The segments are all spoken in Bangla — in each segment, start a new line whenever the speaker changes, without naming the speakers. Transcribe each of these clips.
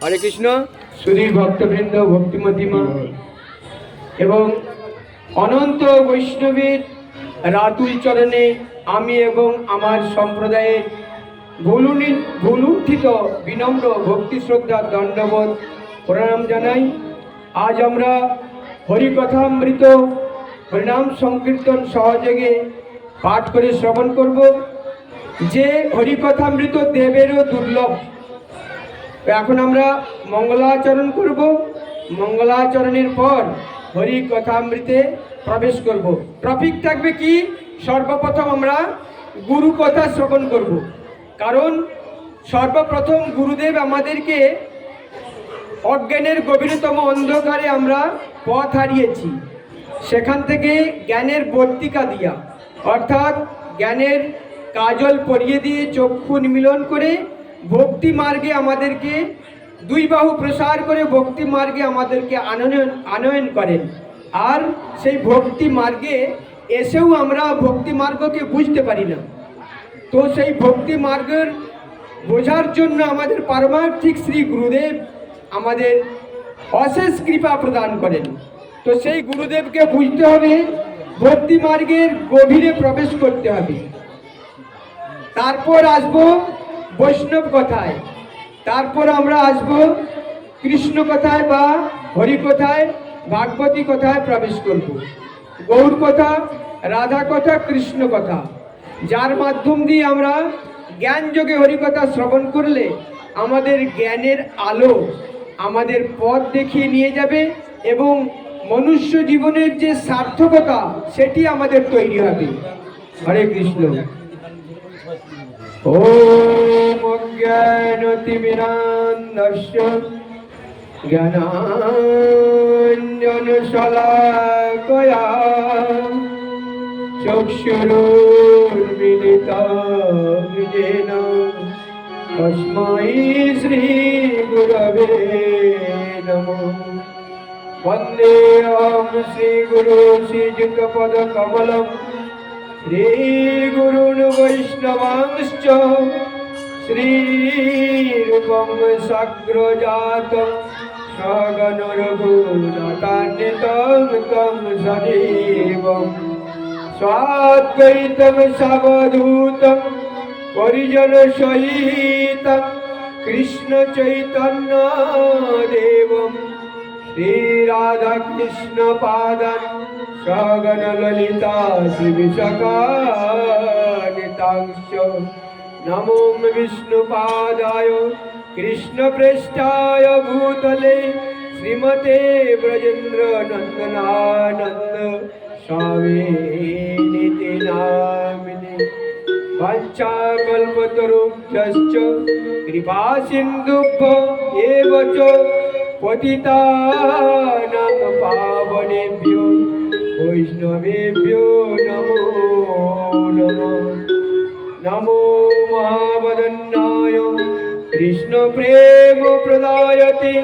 হরে কৃষ্ণ। সুধী ভক্তবৃন্দ, ভক্তিমতিমা এবং অনন্ত বৈষ্ণবের রাতুল চরণে আমি এবং আমার সম্প্রদায়ের ভুলুণ্ঠিত বিনম্র ভক্তি শ্রদ্ধা দণ্ডবোধ প্রণাম জানাই। আজ আমরা হরিকথামৃত হরিনাম সংকীর্তন সহযোগে পাঠ করে শ্রবণ করব। যে হরিকথামৃত দেবেরও দুর্লভ। এখন আমরা মঙ্গলাচরণ করব। মঙ্গলাচরণের পর হরি কথামৃতে প্রবেশ করব। টপিক থাকবে কি? সর্বপ্রথম আমরা গুরু কথা শ্রবণ করব। কারণ সর্বপ্রথম গুরুদেব আমাদেরকে অজ্ঞানের গভীরতম অন্ধকারে আমরা পথ হারিয়েছি, সেখান থেকে জ্ঞানের বর্তিকা দিয়া অর্থাৎ জ্ঞানের কাজল পরিয়ে দিয়ে চক্ষু নিমিলন করে ভক্তি মার্গে আমাদেরকে দুই বাহু প্রসার করে ভক্তি মার্গে আমাদেরকে আনয়ন করেন। আর সেই ভক্তি মার্গে এসেও আমরা ভক্তি মার্গকে বুঝতে পারি না। তো সেই ভক্তি মার্গের বোঝার জন্য আমাদের পারমার্থিক শ্রী গুরুদেব আমাদের অশেষ কৃপা প্রদান করেন। তো সেই গুরুদেবকে বুঝতে হবে, ভক্তি মার্গের গভীরে প্রবেশ করতে হবে। তারপর আসবো বৈষ্ণব কথায়, তারপর আমরা আসব কৃষ্ণ কথায় বা হরি কথায়, ভাগবতী কথায় প্রবেশ করব। গৌর কথা, রাধা কথা, কৃষ্ণ কথা, যার মাধ্যম দিয়ে আমরা জ্ঞান যোগে হরিকথা শ্রবণ করলে আমাদের জ্ঞানের আলো আমাদের পথ দেখিয়ে নিয়ে যাবে এবং মনুষ্য জীবনের যে সার্থকতা সেটি আমাদের তৈরি হবে। হরে কৃষ্ণ। ওম অজ্ঞানতিমিরান্ধস্য জ্ঞানাঞ্জনশলাকয়া চক্ষুরুন্মিলিतं येन तस्मै श्रीगुरवे नमः। वन्देऽहं श्रीगुरु श्रीयुतपदकमलं श्रीगुरून् वैष्णवांश्च श्रीरूपं साग्रजातं सगण रघुनाथान्वितं तं सजीवं स्वाद्वैतं सावधूतं परिजनसहितं कृष्ण चैतन्य देवं श्रीराधाकृष्ण पादान् सगण ललिता श्रीविशाखान्वितांश्च नमो विष्णुपादाय कृष्णप्रेष्ठाय भूतले श्रीमते ब्रजेन्द्र नन्दनानन्द स्वामिनिति नामिने। वाञ्छाकल्पतरुभ्यश्च कृपासिन्धुभ्यो एव च पतितानां पावनेभ्यो वैष्णवेभ्यो नमो नमः। नमो महावदन्नाय कृष्णप्रेमप्रदायते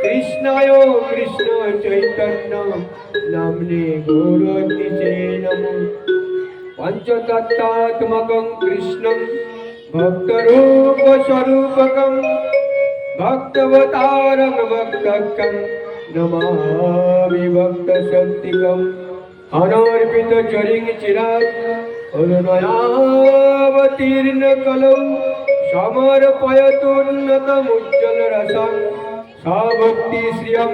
कृष्णाय कृष्ण चैतन्य नाम्ने गौरतिसे नमः। पंचतत्त्वात्मकं कृष्णं भक्तरूपस्वरूपकं भक्तवतारं भक्तकं नमामि भक्तशक्तिकम्। अनर्पितचरिं चिरात् अरुणयावतीर्ण कलौ समर्पयतुन्नतमुज्ज्वलरसं सा भक्तिश्रियं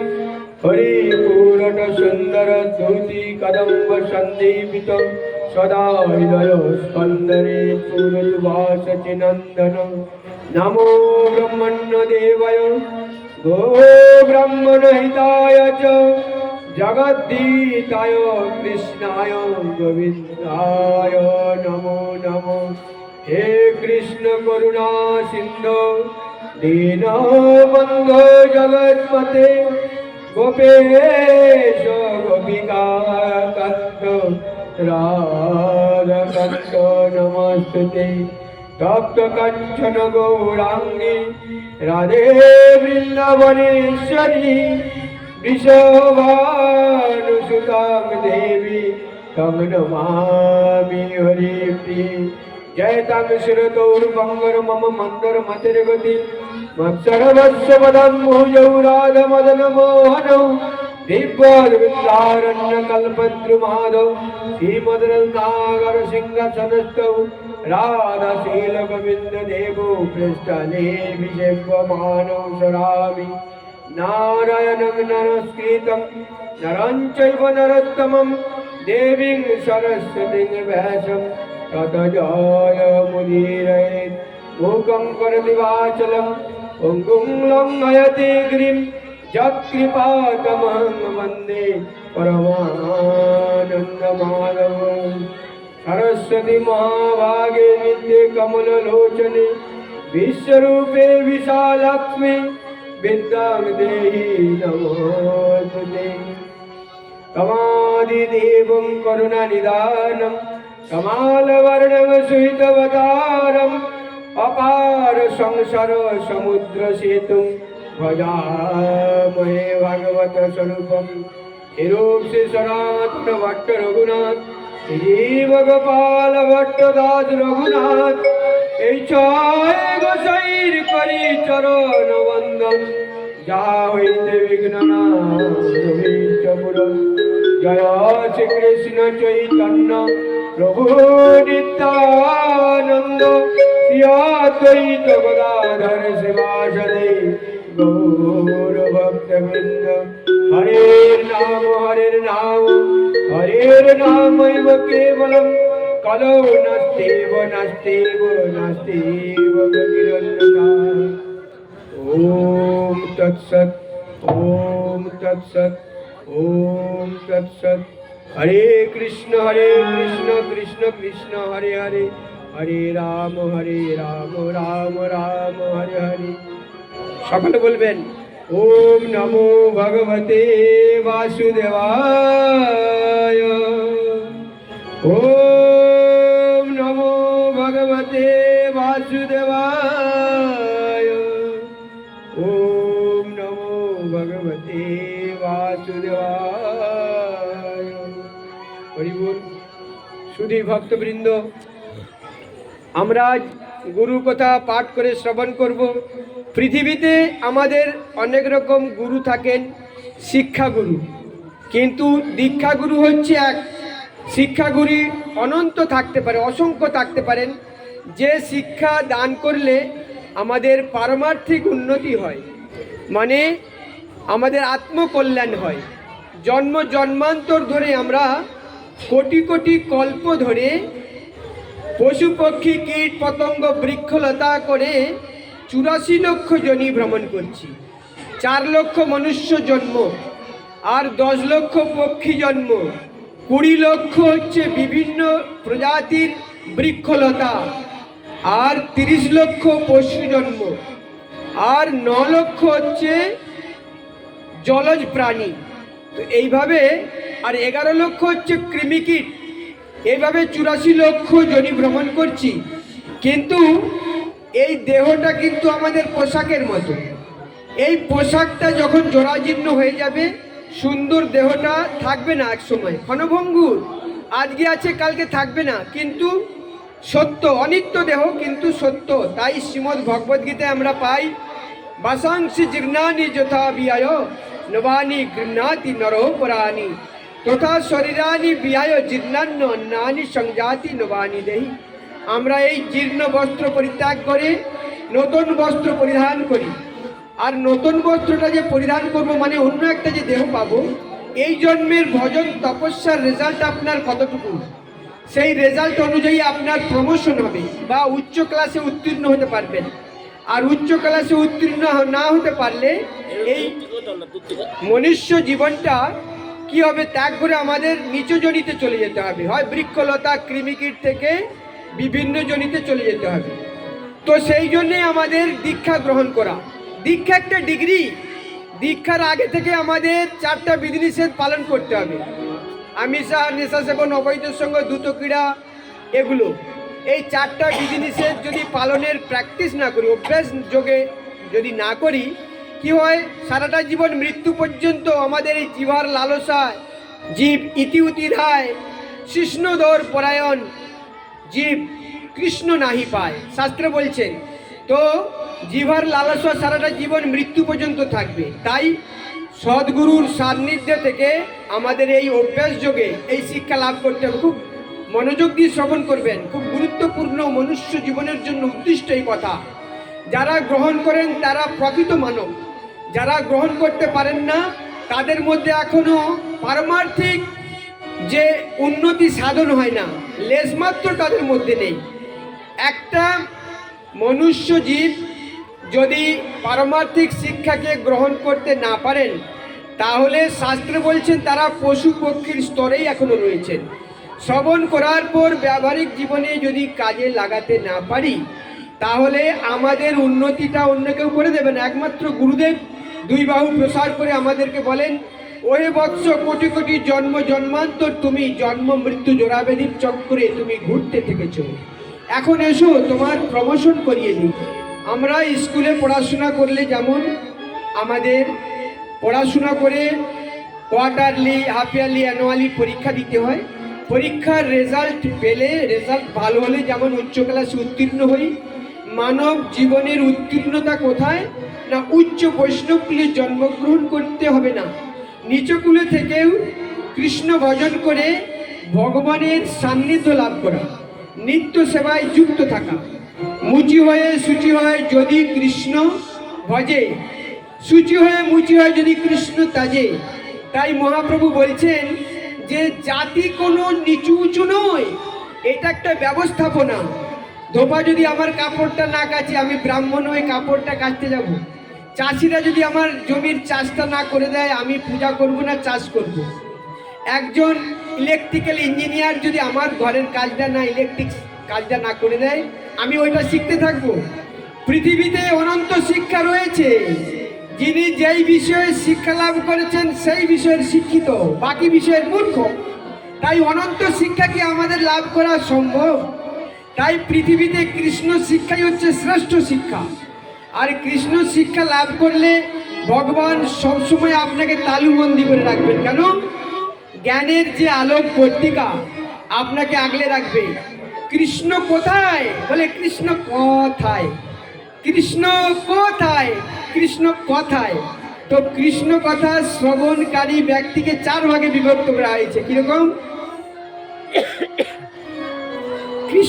हरिपूरटसुन्दरस्तुति कदम्ब सन्दीपितं सदा हृदयस्पन्दने सूरजवासचिनन्दनं। नमो ब्रह्मण्यदेवाय गो ब्रह्मणहिताय च जगद्दीताय कृष्णाय गोविन्दाय नमो नमो। हे कृष्ण करुणा सिन्धो दीनबन्धो जगत्पते गोपेश गोपिकाकान्त राधाकान्त नमस्तुते। तप्त कंचन गौरांगी राधे वृंदावनेश्वरी वृषभानुसुतां देवी तं नमामि हरिप्रिये। जयतां शिरतोर्भङ्गर मम मन्दरमतिर्गति मत्सर्वस्य वदन् भुजौ राधमदन मोहनौ दिव्यद्विन्दारण्यकल्पद्रुमादौ श्रीमद्रत्नागर सिंहासनस्थौ राधाशीलगोविन्ददेवो पृष्ठले विसेव्यमानौ सरामि। नारायणं नमस्कृतं नरं चैव नरोत्तमं देवीं सरस्वतीं व्यासं ततो जयमुदीरयेत्। मूकं करोति वाचालं पङ्गुं लङ्घयते गिरिं यत्कृपातमहं वन्दे परमानन्दमाधवम्। सरस्वती महाभागे नित्ये कमललोचने विश्वरूपे विशालक्ष्मी विद्यां देहि नमोस्तुते। तमादिदेवं करुणानिधानं कमालवर्णं सुहितवतारम् अपार संसार समुद्र सेतुं भजामहे भागवत स्वरूपम्। रूप से सनातन भट्ट रघुनाथ जीव गोपाल भट्ट दास रघुनाथ गोसाईर करी चरण वंदन जा हईते विघ्ननाशपुर। जय श्री कृष्ण चैतन्य प्रभु नित्यानंद श्री अद्वैत गदाधर शिवासदे गौर भक्तवृंद। हरे नाम एव केवलं कलौ नास्त्येव नास्त्येव नास्त्येव गतिरन्यथा। ॐ तत्सत् ॐ तत्सत् ॐ तत्सत्। हरे कृष्ण कृष्ण कृष्ण हरे हरे हरे राम राम राम हरे हरे। সকলে বলবেন ओम नमो भगवते वासुदेवाय। ओम नमो भगवते वासुदेवाय। সুধী ভক্তবৃন্দ, আমরা আজ গুরু কথা পাঠ করে শ্রবণ করব। পৃথিবীতে আমাদের অনেক রকম গুরু থাকেন, শিক্ষাগুরু, কিন্তু দীক্ষাগুরু হচ্ছে এক। শিক্ষাগুরু অনন্ত থাকতে পারে, অসংখ্য থাকতে পারেন, যে শিক্ষা দান করলে আমাদের পারমার্থিক উন্নতি হয়, মানে আমাদের আত্মকল্যাণ হয়। জন্ম জন্মান্তর ধরে আমরা কোটি কোটি কল্প ধরে পশু পক্ষী কীট পতঙ্গ বৃক্ষলতা করে 84 লক্ষ জনি ভ্রমণ করছি। 4 লক্ষ মনুষ্য জন্ম, আর 10 লক্ষ পক্ষী জন্ম, 20 লক্ষ হচ্ছে বিভিন্ন প্রজাতির বৃক্ষলতা, আর 30 লক্ষ পশু জন্ম, আর 9 লক্ষ হচ্ছে জলজ প্রাণী। তো এইভাবে, আর 11 লক্ষ হচ্ছে কৃমিকীট। এইভাবে 84 লক্ষ জনি ভ্রমণ করছি। কিন্তু এই দেহটা কিন্তু আমাদের পোশাকের মতো। এই পোশাকটা যখন জরাজীর্ণ হয়ে যাবে, সুন্দর দেহটা থাকবে না, এক সময় ক্ষণভঙ্গুর, আজকে আছে কালকে থাকবে না, কিন্তু সত্য, অনিত্য দেহ কিন্তু সত্য। তাই শ্রীমদ্ ভগবদ গীতায় আমরা পাই, বাসাংসি জীর্ণানি যথা বিয়ায় নবানি গৃহ্ণাতি নরো পরাণি তথা শরীরানি বিয়ায় জীর্ণান্য অন্নানি সংজাতি নবানি দেহি। আমরা এই জীর্ণ বস্ত্র পরিত্যাগ করে নতুন বস্ত্র পরিধান করি। আর নতুন বস্ত্রটা যে পরিধান করব, মানে অন্য একটা যে দেহ পাবো, এই জন্মের ভজন তপস্যার রেজাল্ট আপনার কতটুকু, সেই রেজাল্ট অনুযায়ী আপনার প্রমোশন হবে বা উচ্চ ক্লাসে উত্তীর্ণ হতে পারবেন। আর উচ্চ ক্লাসে উত্তীর্ণ না হতে পারলে এই মনুষ্য জীবনটা কি হবে, ত্যাগ করে আমাদের নিচ জনিতে চলে যেতে হবে, হয় বৃক্ষলতা কৃমিকীট থেকে বিভিন্ন জনিতে চলে যেতে হবে। তো সেই জন্যে আমাদের দীক্ষা গ্রহণ করা। দীক্ষা একটা ডিগ্রি। দীক্ষার আগে থেকে আমাদের 4টা বিধিনিষেধ পালন করতে হবে। আমিষা, নেশা সেবন, অবৈধ সঙ্গ, দ্রুত ক্রীড়া, এগুলো। এই 4টা বিধিনিষেধ যদি পালনের প্র্যাকটিস না করি, অভ্যাস যোগে যদি না করি, কি হয়, সারাটা জীবন মৃত্যু পর্যন্ত আমাদের এই জিভার লালসায় জীব ইতি উতিধায় কৃষ্ণদর পরায়ণ জীব কৃষ্ণ নাহি পায়, শাস্ত্রে বলছেন। তো জিভার লালসা সারাটা জীবন মৃত্যু পর্যন্ত থাকবে। তাই সদ্গুরুর সান্নিধ্য থেকে আমাদের এই অভ্যাস যোগে এই শিক্ষা লাভ করতে হবে। খুব মনোযোগ দিয়ে শ্রবণ করবেন, খুব গুরুত্বপূর্ণ, মনুষ্য জীবনের জন্য উদ্দিষ্ট এই কথা। যারা গ্রহণ করেন তারা প্রকৃত মানব, যারা গ্রহণ করতে পারেন না তাদের মধ্যে এখনো পারমার্থিক যে উন্নতি সাধন হয় না, লেশমাত্র তাদের মধ্যে নেই। একটা মনুষ্য জীব যদি পারমার্থিক শিক্ষাকে গ্রহণ করতে না পারেন, তাহলে শাস্ত্রে বলছেন তারা পশু পক্ষীর স্তরেই এখনো রয়েছেন। শ্রবণ করার পর ব্যবহারিক জীবনে যদি কাজে লাগাতে না পারি, তাহলে আমাদের উন্নতিটা অন্য কেউ করে দেবে না। একমাত্র গুরুদেব 2 বাহু প্রসার করে আমাদেরকে বলেন, ওহে বৎস, কোটি কোটি জন্ম জন্মান্তর তুমি জন্ম মৃত্যু জোড়াবেদির চক্রে তুমি ঘুরতে থেকেছ, এখন এসো তোমার প্রমোশন করিয়ে দিই। আমরা স্কুলে পড়াশোনা করলে যেমন আমাদের পড়াশোনা করে কোয়ার্টারলি, হাফ ইয়ারলি, অ্যানুয়ালি পরীক্ষা দিতে হয়। পরীক্ষার রেজাল্ট পেলে, রেজাল্ট ভালো হলে যেমন উচ্চ ক্লাসে উত্তীর্ণ হই, মানব জীবনের উত্তীর্ণতা কোথায় না, উচ্চ বৈষ্ণবকুলে জন্মগ্রহণ করতে হবে না, নিচকুলে থেকেও কৃষ্ণ ভজন করে ভগবানের সান্নিধ্য লাভ করা, নিত্য সেবায় যুক্ত থাকা, মুচি হয়ে শুচি হয় যদি কৃষ্ণ ভজে, শুচি হয়ে মুচি হয় যদি কৃষ্ণ তাজে। তাই মহাপ্রভু বলছেন যে জাতি কোনো নিচু উঁচু নয়, এটা একটা ব্যবস্থাপনা। ধোপা যদি আমার কাপড়টা না কাচে, আমি ব্রাহ্মণ হয়ে কাপড়টা কাচতে যাব। চাষিরা যদি আমার জমির চাষটা না করে দেয়, আমি পূজা করব না, চাষ করব। একজন ইলেকট্রিক্যাল ইঞ্জিনিয়ার যদি আমার ঘরের কাজটা না, ইলেকট্রিক কাজটা না করে দেয়, আমি ওইটা শিখতে থাকবো। পৃথিবীতে অনন্ত শিক্ষা রয়েছে, যিনি যেই বিষয়ে শিক্ষা লাভ করেছেন সেই বিষয়ের শিক্ষিত, বাকি বিষয়ের মূর্খ। তাই অনন্ত শিক্ষা কি আমাদের লাভ করা সম্ভব? তাই পৃথিবীতে কৃষ্ণ শিক্ষাই হচ্ছে শ্রেষ্ঠ শিক্ষা। আর কৃষ্ণ শিক্ষা লাভ করলে ভগবান সবসময় আপনাকে তালুবন্দি করে রাখবেন। কেন? জ্ঞানের যে আলোক পত্রিকা, আপনাকে আগলে রাখবে। কৃষ্ণ কোথায়? বলে কৃষ্ণ কথায়। কৃষ্ণ কোথায়? কৃষ্ণ কথায়। তো কৃষ্ণ কথা শ্রবণকারী ব্যক্তিকে 4 ভাগে বিভক্ত করা হয়েছে। কিরকম? কৃষ্ণ